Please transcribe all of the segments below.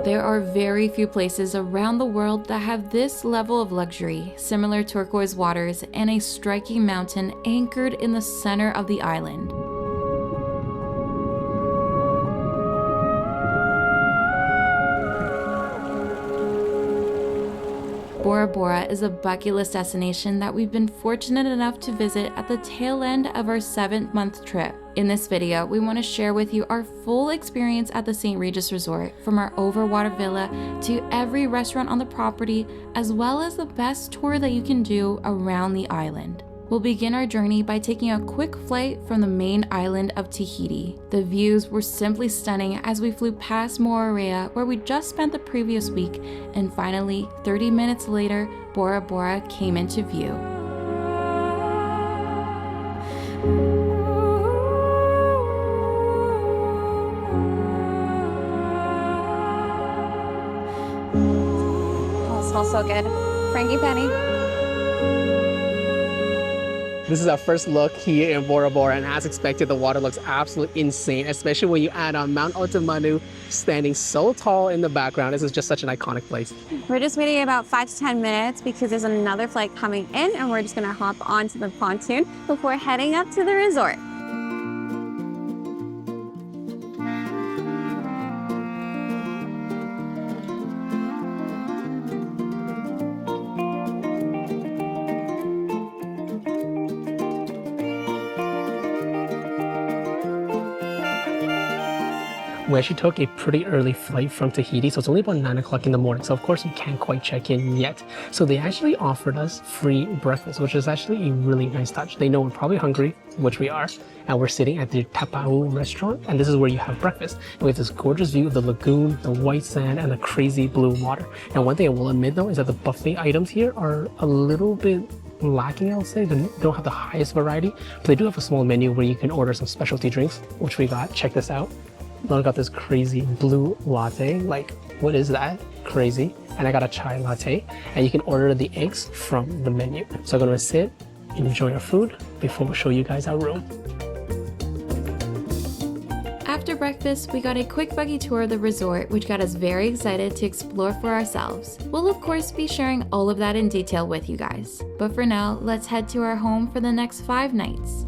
There are very few places around the world that have this level of luxury, similar turquoise waters, and a striking mountain anchored in the center of the island. Bora Bora is a bucket list destination that we've been fortunate enough to visit at the tail end of our 7-month trip. In this video, we want to share with you our full experience at the St. Regis Resort, from our Overwater villa to every restaurant on the property, as well as the best tour that you can do around the island. We'll begin our journey by taking a quick flight from the main island of Tahiti. The views were simply stunning as we flew past Moorea, where we just spent the previous week, and finally, 30 minutes later, Bora Bora came into view. Oh, it smells so good. Frankie Penny. This is our first look here in Bora Bora, and as expected, the water looks absolutely insane, especially when you add on Mount Otemanu standing so tall in the background. This is just such an iconic place. We're just waiting about 5 to 10 minutes because there's another flight coming in, and we're just gonna hop onto the pontoon before heading up to the resort. We actually took a pretty early flight from Tahiti, so it's only about 9 o'clock in the morning. So of course we can't quite check in yet. So they actually offered us free breakfast, which is actually a really nice touch. They know we're probably hungry, which we are, and we're sitting at the Tapau restaurant, and this is where you have breakfast. And we have this gorgeous view of the lagoon, the white sand, and the crazy blue water. And one thing I will admit though is that the buffet items here are a little bit lacking, I'll say. They don't have the highest variety, but they do have a small menu where you can order some specialty drinks, which we got. Check this out. I got this crazy blue latte. Like, what is that? Crazy. And I got a chai latte, and you can order the eggs from the menu. So I'm gonna sit, enjoy our food before we show you guys our room. After breakfast, we got a quick buggy tour of the resort, which got us very excited to explore for ourselves. We'll of course be sharing all of that in detail with you guys. But for now, let's head to our home for the next 5 nights.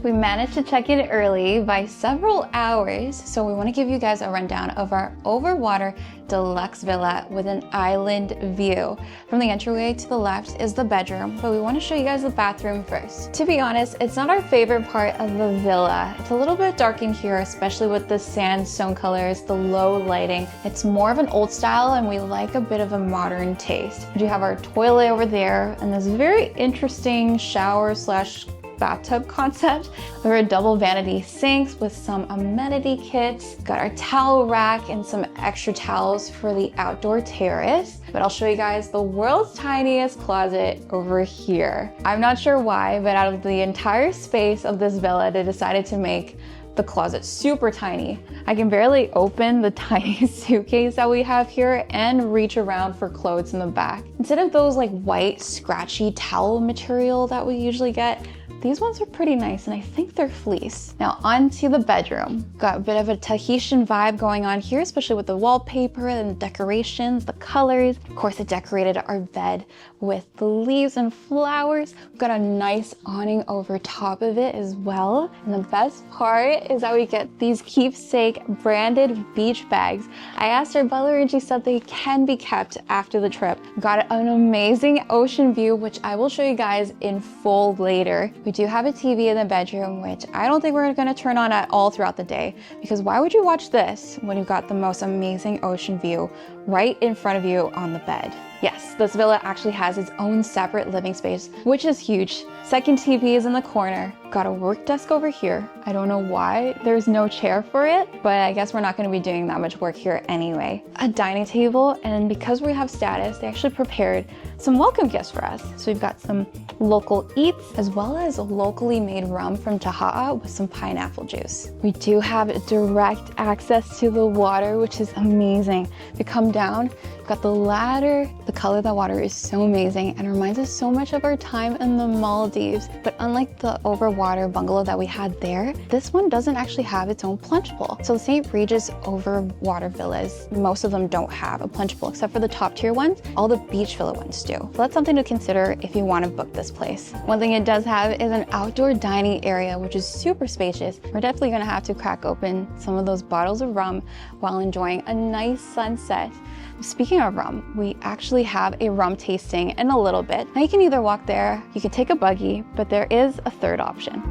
We managed to check in early by several hours, so we want to give you guys a rundown of our Overwater deluxe villa with an island view. From the entryway to the left is the bedroom, but we want to show you guys the bathroom first. To be honest, it's not our favorite part of the villa. It's a little bit dark in here, especially with the sandstone colors, the low lighting. It's more of an old style, and we like a bit of a modern taste. We do have our toilet over there, and this very interesting shower slash bathtub concept. There are double vanity sinks with some amenity kits. Got our towel rack and some extra towels for the outdoor terrace. But I'll show you guys the world's tiniest closet over here. I'm not sure why, but out of the entire space of this villa, they decided to make the closet super tiny. I can barely open the tiny suitcase that we have here and reach around for clothes in the back. Instead of those like white scratchy towel material that we usually get, these ones are pretty nice, and I think they're fleece. Now onto the bedroom. Got a bit of a Tahitian vibe going on here, especially with the wallpaper and the decorations, the colors. Of course, it decorated our bed with the leaves and flowers. We've got a nice awning over top of it as well. And the best part is that we get these keepsake branded beach bags. I asked our butler and she said they can be kept after the trip. Got an amazing ocean view, which I will show you guys in full later. We do have a TV in the bedroom, which I don't think we're gonna turn on at all throughout the day, because why would you watch this when you've got the most amazing ocean view right in front of you on the bed? Yes, this villa actually has its own separate living space, which is huge. Second TV is in the corner. Got a work desk over here. I don't know why there's no chair for it, but I guess we're not going to be doing that much work here anyway. A dining table, and because we have status, they actually prepared some welcome gifts for us. So we've got some local eats, as well as locally made rum from Tahiti with some pineapple juice. We do have direct access to the water, which is amazing. If you come down, we've got the ladder, the color of the water is so amazing and reminds us so much of our time in the Maldives. But unlike the Overwater bungalow that we had there, this one doesn't actually have its own plunge pool. So the St. Regis Overwater villas, most of them don't have a plunge pool, except for the top tier ones. All the beach villa ones do. So that's something to consider if you want to book this place. One thing it does have is an outdoor dining area, which is super spacious. We're definitely gonna have to crack open some of those bottles of rum while enjoying a nice sunset. Speaking of rum, we actually have a rum tasting in a little bit. Now you can either walk there, you can take a buggy, but there is a third option.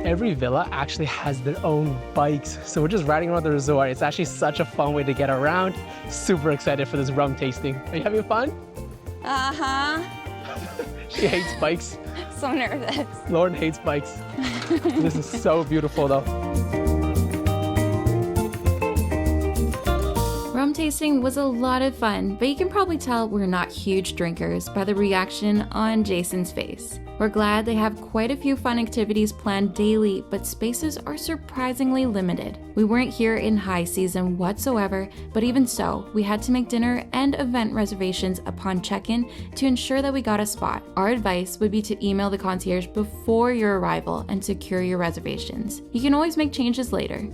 Every villa actually has their own bikes, so we're just riding around the resort. It's actually such a fun way to get around. Super excited for this rum tasting. Are you having fun? Uh-huh. She hates bikes. So nervous. Lauren hates bikes. This is so beautiful though. Rum tasting was a lot of fun, but you can probably tell we're not huge drinkers by the reaction on Jason's face. We're glad they have quite a few fun activities planned daily, but spaces are surprisingly limited. We weren't here in high season whatsoever, but even so, we had to make dinner and event reservations upon check-in to ensure that we got a spot. Our advice would be to email the concierge before your arrival and secure your reservations. You can always make changes later.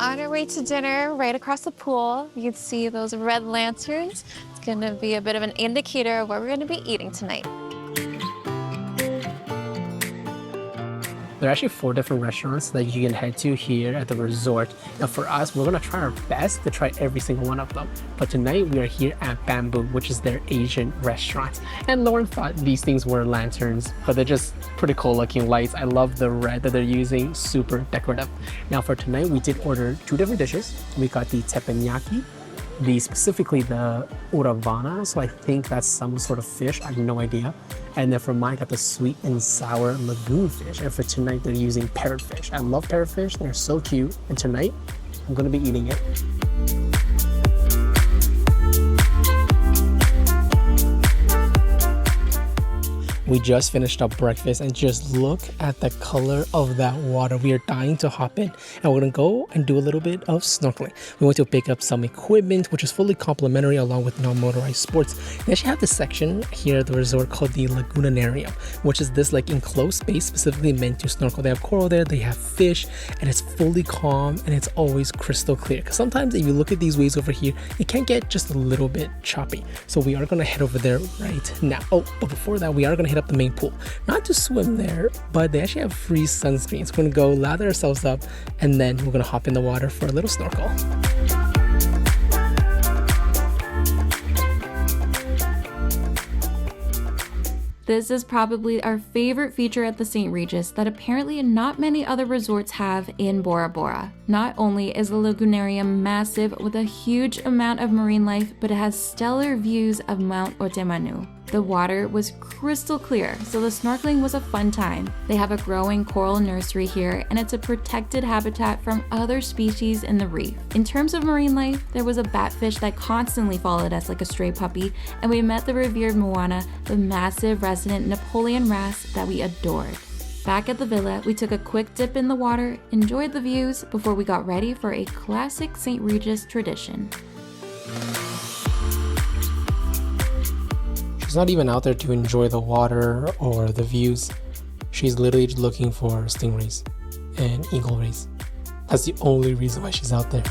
On our way to dinner, right across the pool, you can see those red lanterns. It's gonna be a bit of an indicator of what we're gonna be eating tonight. There are actually 4 different restaurants that you can head to here at the resort. Now for us, we're gonna try our best to try every single one of them. But tonight we are here at Bamboo, which is their Asian restaurant. And Lauren thought these things were lanterns, but they're just pretty cool looking lights. I love the red that they're using, super decorative. Now for tonight, we did order 2 different dishes. We got the teppanyaki, specifically the uravana, so I think that's some sort of fish, I have no idea. And then for mine, I got the sweet and sour lagoon fish. And for tonight, they're using parrotfish. I love parrotfish, they're so cute. And tonight, I'm gonna be eating it. We just finished up breakfast and just look at the color of that water. We are dying to hop in and we're gonna go and do a little bit of snorkeling. We went to pick up some equipment, which is fully complimentary along with non-motorized sports. They actually have this section here at the resort called the Lagoonarium, which is this like enclosed space specifically meant to snorkel. They have coral there, they have fish, and it's fully calm and it's always crystal clear. Because sometimes if you look at these waves over here, it can get just a little bit choppy. So we are gonna head over there right now. Oh, but before that, we are gonna hit up the main pool. Not to swim there, but they actually have free sunscreens. We're gonna go lather ourselves up and then we're gonna hop in the water for a little snorkel. This is probably our favorite feature at the St. Regis that apparently not many other resorts have in Bora Bora. Not only is the Lagoonarium massive with a huge amount of marine life, but it has stellar views of Mount Otemanu. The water was crystal clear, so the snorkeling was a fun time. They have a growing coral nursery here, and it's a protected habitat from other species in the reef. In terms of marine life, there was a batfish that constantly followed us like a stray puppy, and we met the revered moana, the massive resident Napoleon wrasse that we adored. Back at the villa, we took a quick dip in the water, enjoyed the views before we got ready for a classic St. Regis tradition. She's not even out there to enjoy the water or the views. She's literally looking for stingrays and eagle rays. That's the only reason why she's out there.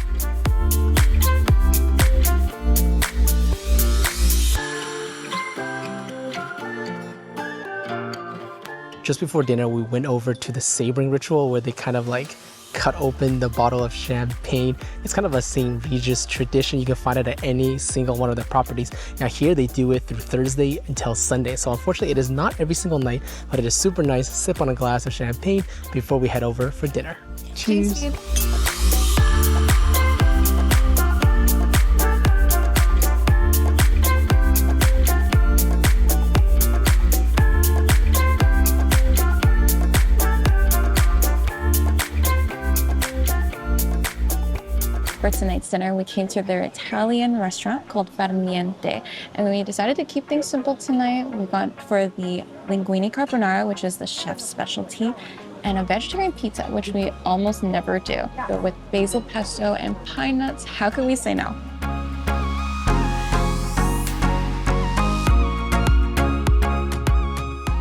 Just before dinner, we went over to the sabering ritual where they kind of like cut open the bottle of champagne. It's kind of a St. Regis tradition. You can find it at any single one of their properties. Now here they do it through Thursday until Sunday. So unfortunately it is not every single night, but it is super nice. Sip on a glass of champagne before we head over for dinner. Cheers. For tonight's dinner, we came to their Italian restaurant called Farniente, and we decided to keep things simple tonight. We got for the linguine carbonara, which is the chef's specialty, and a vegetarian pizza, which we almost never do. But with basil pesto and pine nuts, how could we say no?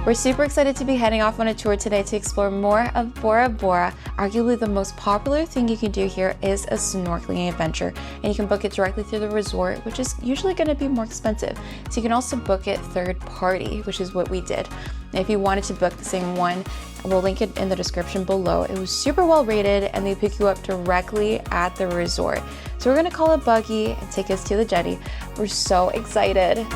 We're super excited to be heading off on a tour today to explore more of Bora Bora. Arguably the most popular thing you can do here is a snorkeling adventure, and you can book it directly through the resort, which is usually going to be more expensive. So you can also book it third party, which is what we did. Now, if you wanted to book the same one, we'll link it in the description below. It was super well rated, and they pick you up directly at the resort. So we're going to call a buggy and take us to the jetty. We're so excited.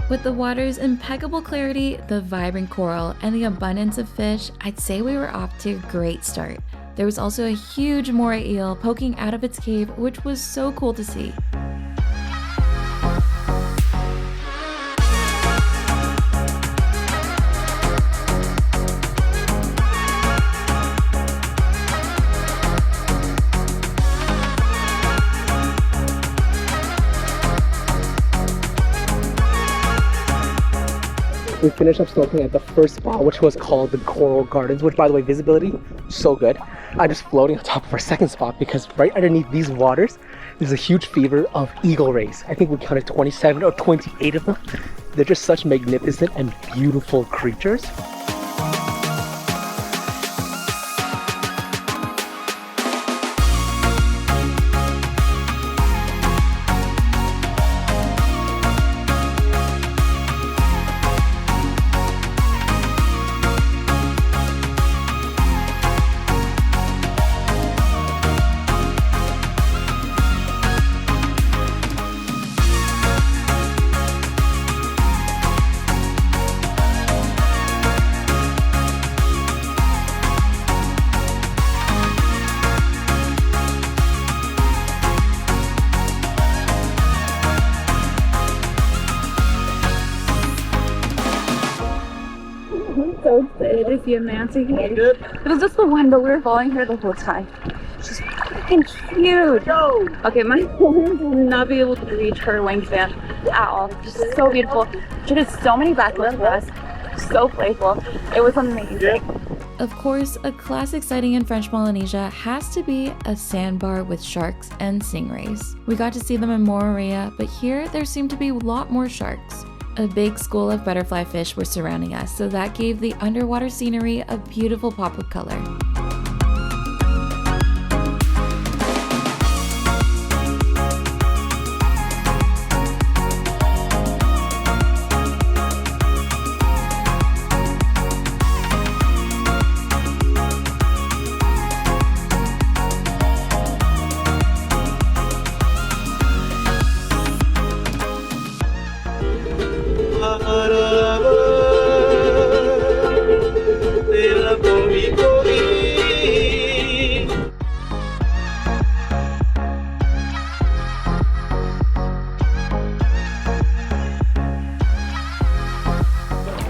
With the water's impeccable clarity, the vibrant coral, and the abundance of fish, I'd say we were off to a great start. There was also a huge moray eel poking out of its cave, which was so cool to see. We finished up snorkeling at the first spot, which was called the Coral Gardens, which, by the way, visibility so good. I'm just floating on top of our second spot because right underneath these waters there's a huge fever of eagle rays. I think we counted 27 or 28 of them. They're just such magnificent and beautiful creatures. So excited to see a manta here. It was just the one, but we were following her the whole time. She's freaking huge. Okay, my arms will not be able to reach her wingspan at all. Just so beautiful. She did so many backflips for us. So playful. It was amazing. Of course, a classic sighting in French Polynesia has to be a sandbar with sharks and stingrays. We got to see them in Moorea, but here there seemed to be a lot more sharks. A big school of butterfly fish were surrounding us, so that gave the underwater scenery a beautiful pop of color.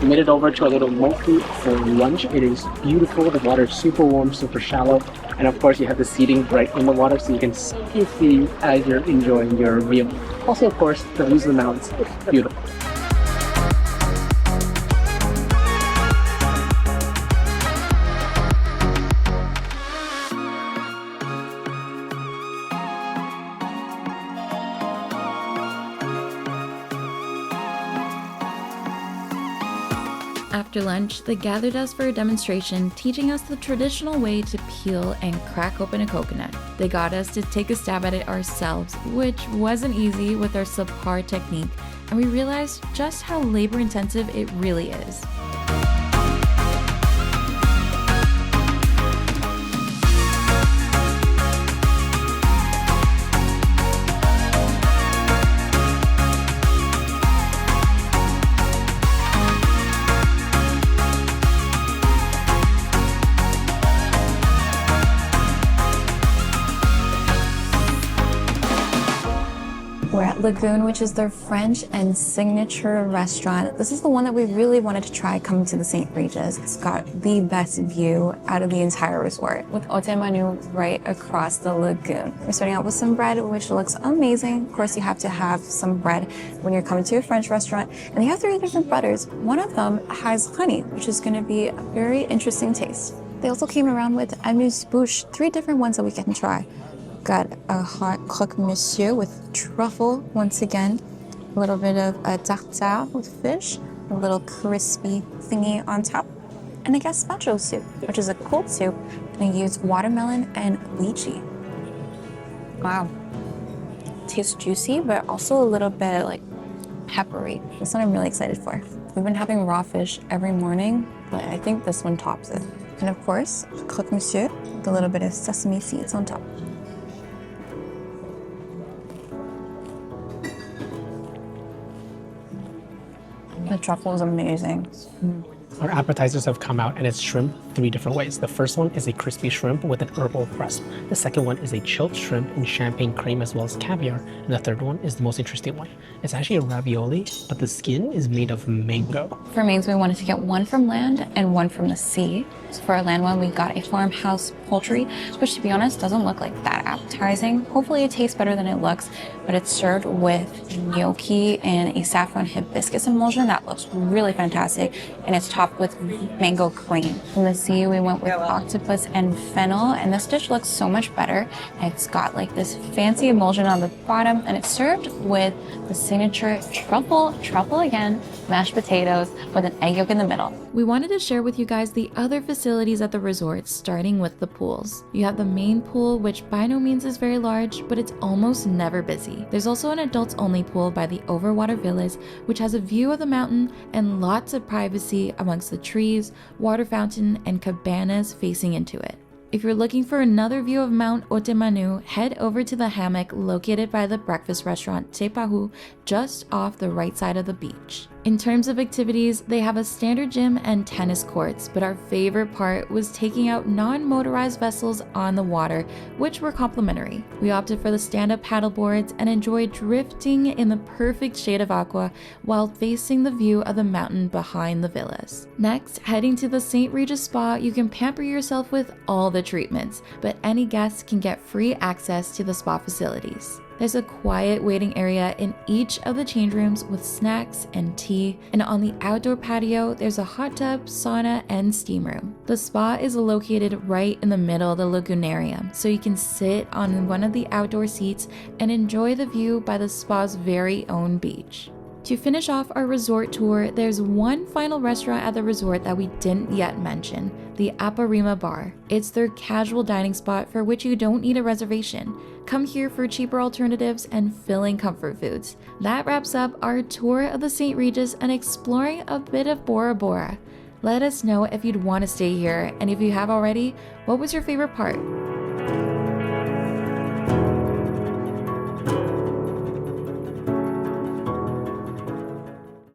We made it over to a little mochi for lunch. It is beautiful. The water is super warm, super shallow. And of course, you have the seating right in the water so you can see as you're enjoying your meal. Also, of course, the views of the mountains. It's beautiful. After lunch, they gathered us for a demonstration, teaching us the traditional way to peel and crack open a coconut. They got us to take a stab at it ourselves, which wasn't easy with our subpar technique, and we realized just how labor-intensive it really is. We're at Lagoon, which is their French and signature restaurant. This is the one that we really wanted to try coming to the St. Regis. It's got the best view out of the entire resort with Otemanu right across the lagoon. We're starting out with some bread, which looks amazing. Of course, you have to have some bread when you're coming to a French restaurant. And they have 3 different butters. One of them has honey, which is going to be a very interesting taste. They also came around with amuse-bouche, 3 different ones that we can try. Got a hot croque monsieur with truffle once again, a little bit of a tartare with fish, a little crispy thingy on top, and a gazpacho soup, which is a cold soup, and I used watermelon and lychee. Wow. Tastes juicy, but also a little bit like peppery. This one I'm really excited for. We've been having raw fish every morning, but I think this one tops it. And of course, croque monsieur with a little bit of sesame seeds on top. The truffle is amazing. Our appetizers have come out, and it's shrimp 3 different ways. The first one is a crispy shrimp with an herbal crust. The second one is a chilled shrimp in champagne cream as well as caviar. And the third one is the most interesting one. It's actually a ravioli, but the skin is made of mango. For mains, we wanted to get one from land and one from the sea. So for our land one, we got a farmhouse poultry, which to be honest, doesn't look like that appetizing. Hopefully it tastes better than it looks, but it's served with gnocchi and a saffron hibiscus emulsion that looks really fantastic, and it's topped with mango cream. From the sea, we went with octopus and fennel, and this dish looks so much better. It's got like this fancy emulsion on the bottom, and it's served with the signature truffle again, mashed potatoes with an egg yolk in the middle. We wanted to share with you guys the other facilities at the resort, starting with the pools. You have the main pool, which by no means is very large, but it's almost never busy. There's also an adults only pool by the Overwater Villas, which has a view of the mountain and lots of privacy amongst the trees, water fountain, and cabanas facing into it. If you're looking for another view of Mount Otemanu, head over to the hammock located by the breakfast restaurant Te Pahu, just off the right side of the beach. In terms of activities, they have a standard gym and tennis courts, but our favorite part was taking out non-motorized vessels on the water, which were complimentary. We opted for the stand-up paddle boards and enjoyed drifting in the perfect shade of aqua while facing the view of the mountain behind the villas. Next, heading to the St. Regis Spa, you can pamper yourself with all the treatments, but any guest can get free access to the spa facilities. There's a quiet waiting area in each of the change rooms with snacks and tea, and on the outdoor patio, there's a hot tub, sauna, and steam room. The spa is located right in the middle of the lagoonarium, so you can sit on one of the outdoor seats and enjoy the view by the spa's very own beach. To finish off our resort tour, there's one final restaurant at the resort that we didn't yet mention, the Aparima Bar. It's their casual dining spot for which you don't need a reservation. Come here for cheaper alternatives and filling comfort foods. That wraps up our tour of the St. Regis and exploring a bit of Bora Bora. Let us know if you'd want to stay here, and if you have already, what was your favorite part?